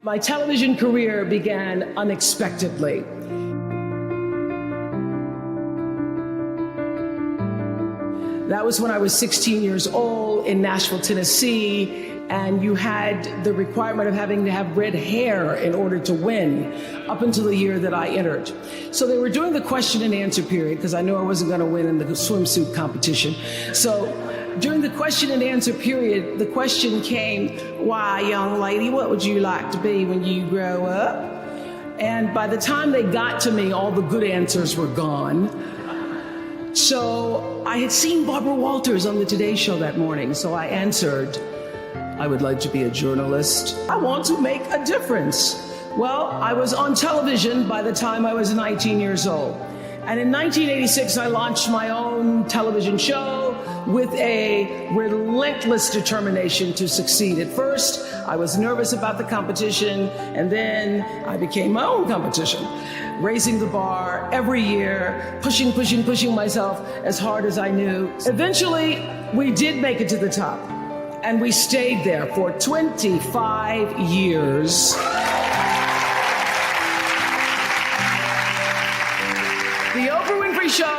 My television career began unexpectedly. That was when I was 16 years old in Nashville, Tennessee, and you had the requirement of having to have red hair in order to win up until the year that I entered. So they were doing the question and answer period because I knew I wasn't going to win in the swimsuit competition. So during the question and answer period, the question came, "Why, young lady, what would you like to be when you grow up?" And by the time they got to me, all the good answers were gone. So I had seen Barbara Walters on the Today Show that morning, so I answered, "I would like to be a journalist. I want to make a difference." Well, I was on television by the time I was 19 years old. And in 1986, I launched my own television show with a relentless determination to succeed. At first, I was nervous about the competition, and then I became my own competition, raising the bar every year, pushing myself as hard as I knew. Eventually, we did make it to the top, and we stayed there for 25 years. The Oprah Winfrey Show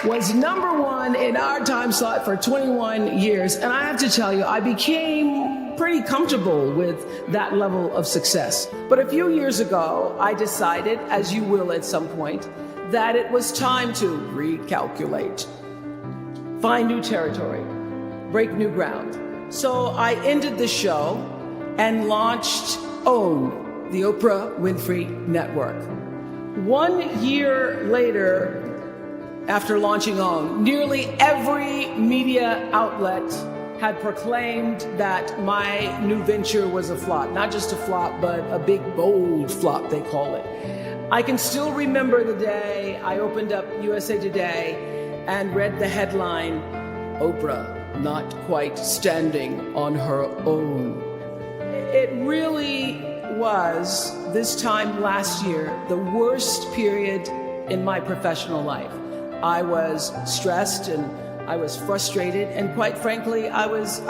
was #1 in our time slot for 21 years. And I have to tell you, I became pretty comfortable with that level of success. But a few years ago, I decided, as you will at some point, that it was time to recalculate, find new territory, break new ground. So I ended the show and launched OWN, the Oprah Winfrey Network. 1 year later, after launching OWN, nearly every media outlet had proclaimed that my new venture was a flop. Not just a flop, but a big, bold flop, they call it. I can still remember the day I opened up USA Today and read the headline, "Oprah not quite standing on her own." It really was, this time last year, the worst period in my professional life. I was stressed and I was frustrated, and quite frankly, I was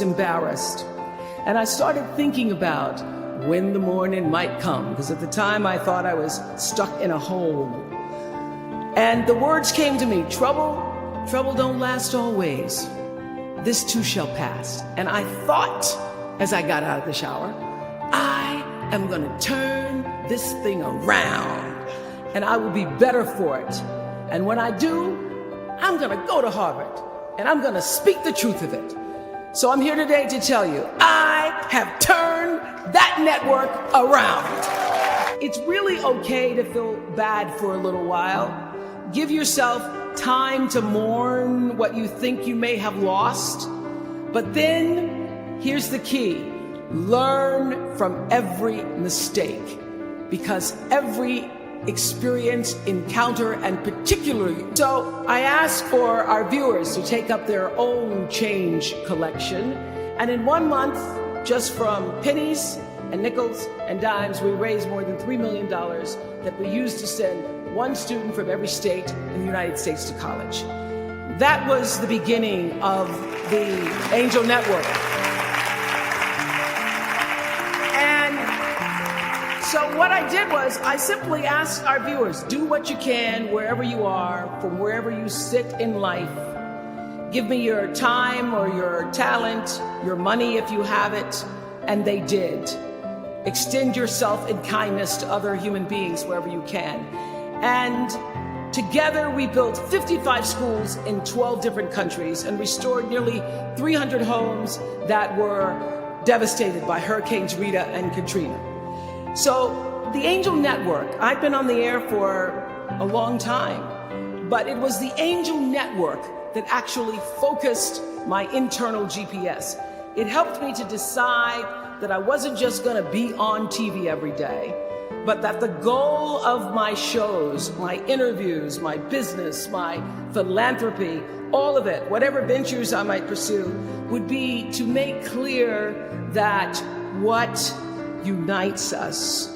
embarrassed. And I started thinking about when the morning might come, because at the time I thought I was stuck in a hole. And the words came to me, trouble don't last always. This too shall pass. And I thought, as I got out of the shower, I am going to turn this thing around, and I will be better for it. And when I do, I'm going to go to Harvard, and I'm going to speak the truth of it. So I'm here today to tell you, I have turned that network around. It's really okay to feel bad for a little while. Give yourself time to mourn what you think you may have lost. But then, here's the key. Learn from every mistake, because every experience, encounter, and particularly. So I ask for our viewers to take up their own change collection. And in 1 month, just from pennies and nickels and dimes, we raised more than $3 million that we used to send one student from every state in the United States to college. That was the beginning of the Angel Network. So what I did was I simply asked our viewers, do what you can wherever you are, from wherever you sit in life. Give me your time or your talent, your money if you have it, and they did. Extend yourself in kindness to other human beings wherever you can. And together we built 55 schools in 12 different countries and restored nearly 300 homes that were devastated by Hurricanes Rita and Katrina. So the Angel Network, I've been on the air for a long time, but it was the Angel Network that actually focused my internal GPS. It helped me to decide that I wasn't just going to be on TV every day, but that the goal of my shows, my interviews, my business, my philanthropy, all of it, whatever ventures I might pursue, would be to make clear that what unites us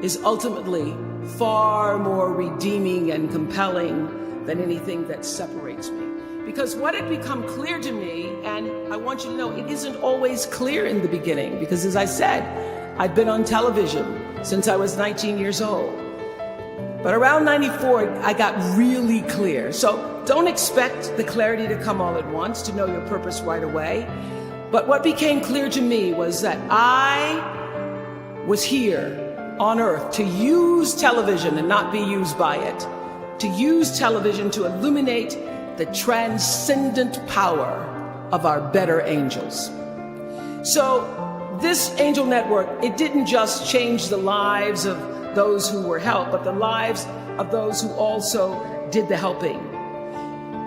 is ultimately far more redeeming and compelling than anything that separates me. Because what had become clear to me, and I want you to know, it isn't always clear in the beginning, because as I said, I'd been on television since I was 19 years old. But around 94, I got really clear. So don't expect the clarity to come all at once, to know your purpose right away. But what became clear to me was that I was here on earth to use television and not be used by it, to use television to illuminate the transcendent power of our better angels. So this angel network, it didn't just change the lives of those who were helped, but the lives of those who also did the helping.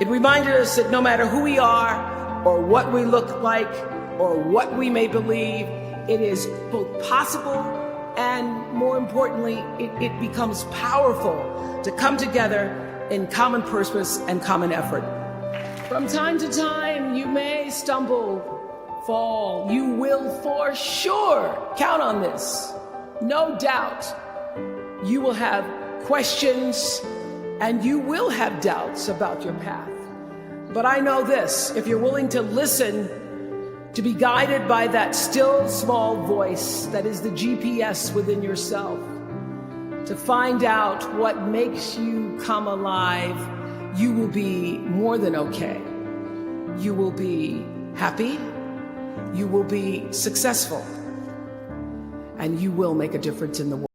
It reminded us that no matter who we are, or what we look like, or what we may believe, it is both possible and, more importantly, it becomes powerful to come together in common purpose and common effort. From time to time, you may stumble, fall. You will for sure count on this. No doubt. You will have questions and you will have doubts about your path. But I know this, if you're willing to listen, to be guided by that still small voice that is the GPS within yourself, to find out what makes you come alive, you will be more than okay. You will be happy, you will be successful, and you will make a difference in the world.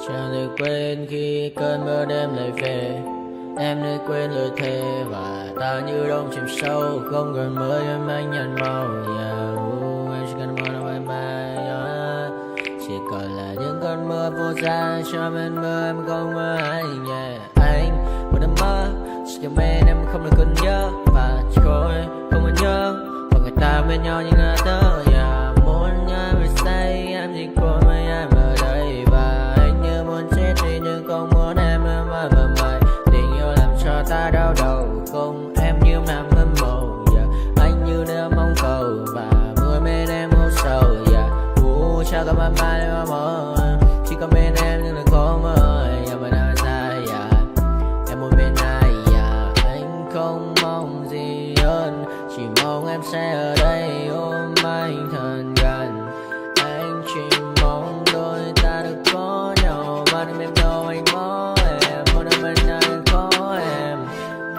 Chẳng được quên khi cơn mưa đêm lại về. Em đã quên lời thề và ta như đông chìm sâu. Không còn mơ em anh nhận màu. Em chỉ cần mơ đâu em bay. Chỉ còn là những cơn mưa vô giá. Cho bên mơ em không mơ anh. Anh một đêm mơ sẽ cho bên em không được còn nhớ. Và chỉ khôi không còn nhớ. Và người ta bên nhau như ngã tớ. Muốn nhớ về say em chỉ còn với em ở đây. Và anh như muốn chết đi nhưng không muốn em mơ mày. Tình yêu làm cho ta đau đầu. Không em như nằm mơ mộng. Anh như đeo mong cầu. Và mưa bên em âu sầu. Chào cả mai mai em mơ. Chỉ có bên em nhưng đừng có mơ. Em vẫn đang dài. Em muốn bên ai. Anh không mong gì hơn. Chỉ mong em sẽ ở đây ôm anh thật gần. Anh chỉ mong đôi ta được có nhau. Mà đừng em đâu anh có em. Muốn em bên ai đừng có em.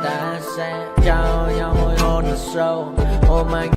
Ta sẽ trao nhau môi hôn thật sâu. Ôm anh.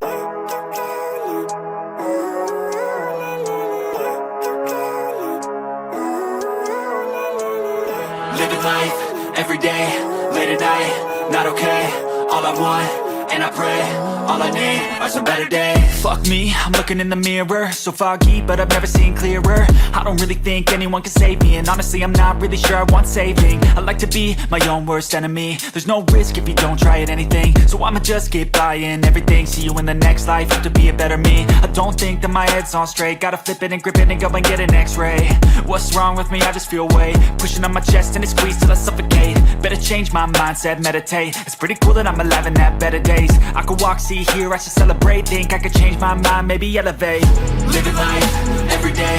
Living life, every day, late at night, not okay. All I want, and I pray, all I need are some better days. Fuck me, I'm looking in the mirror. So foggy, but I've never seen clearer. I don't really think anyone can save me. And honestly, I'm not really sure I want saving. I like to be my own worst enemy. There's no risk if you don't try at anything. So I'ma just keep buying everything. See you in the next life, have to be a better me. I don't think that my head's on straight. Gotta flip it and grip it and go and get an x-ray. What's wrong with me? I just feel weight pushing on my chest and it squeezes till I suffocate. Better change my mindset, meditate. It's pretty cool that I'm alive and have better days. I could walk, see, hear, I should celebrate. Think I could change my mind, maybe elevate. Living life, every day,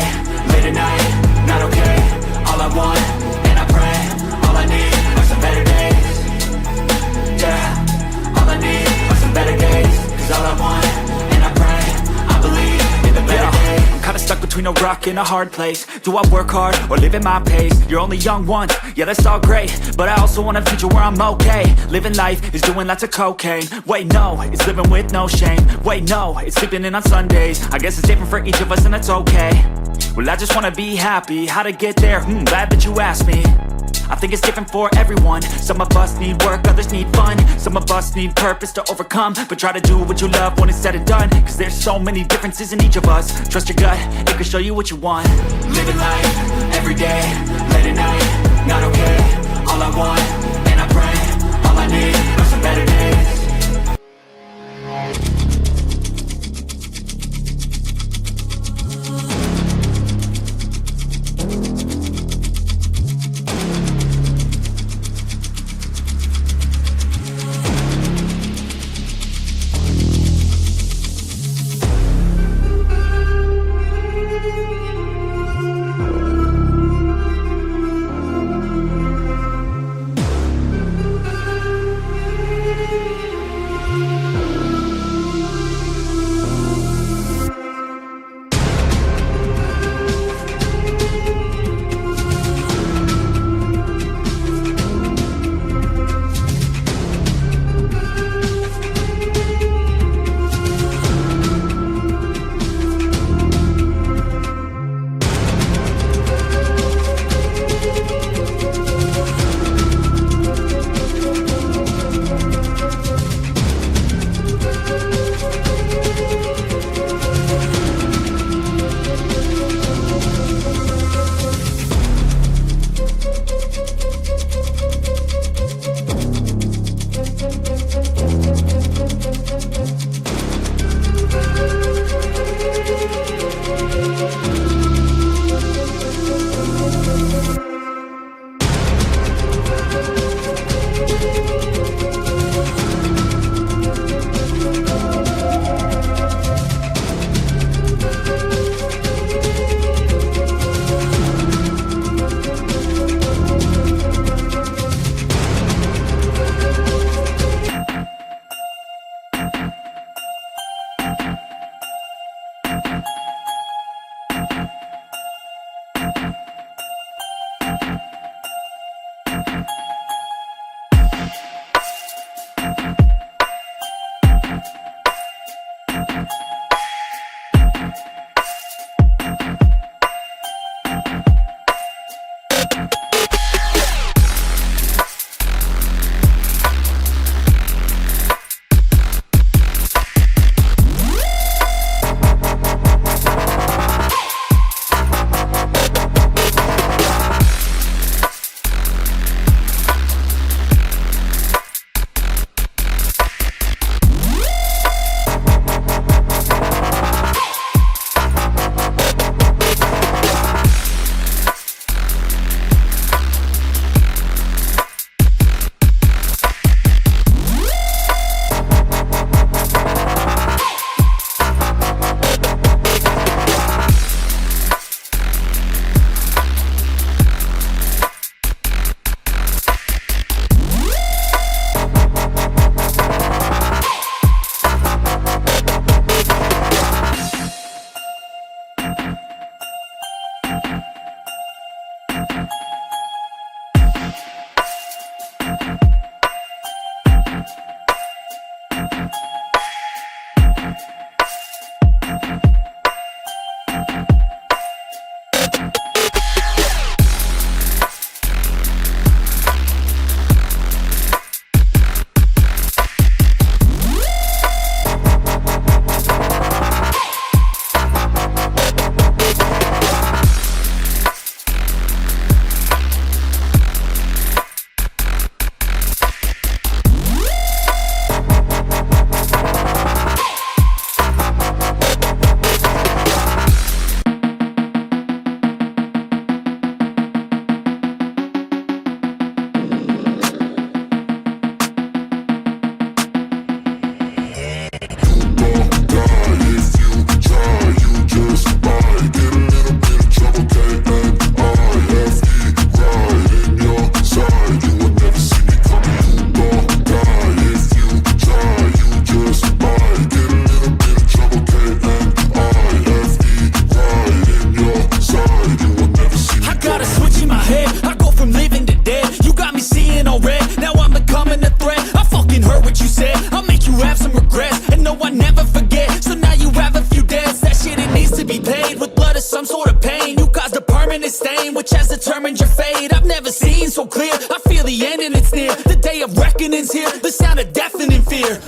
late at night, not okay. All I want, and I pray, all I need are some better days. Yeah. is all I want, and I pray, I believe in the better days. I'm kinda stuck between a rock and a hard place. Do I work hard or live at my pace? You're only young once, yeah that's all great, but I also want a future where I'm okay. Living life is doing lots of cocaine. Wait no, it's living with no shame. Wait no, it's sleeping in on Sundays. I guess it's different for each of us and that's okay. Well I just wanna be happy, how to get there? Glad that you asked me. I think it's different for everyone. Some of us need work, others need fun. Some of us need purpose to overcome. But try to do what you love when it's said and done, cause there's so many differences in each of us. Trust your gut, it can show you what you want. Living life, everyday, late at night, not okay. All I want, and I pray, all I need are some better days. which has determined your fate. I've never seen so clear, I feel the end and it's near. The day of reckoning's here, the sound of deafening fear.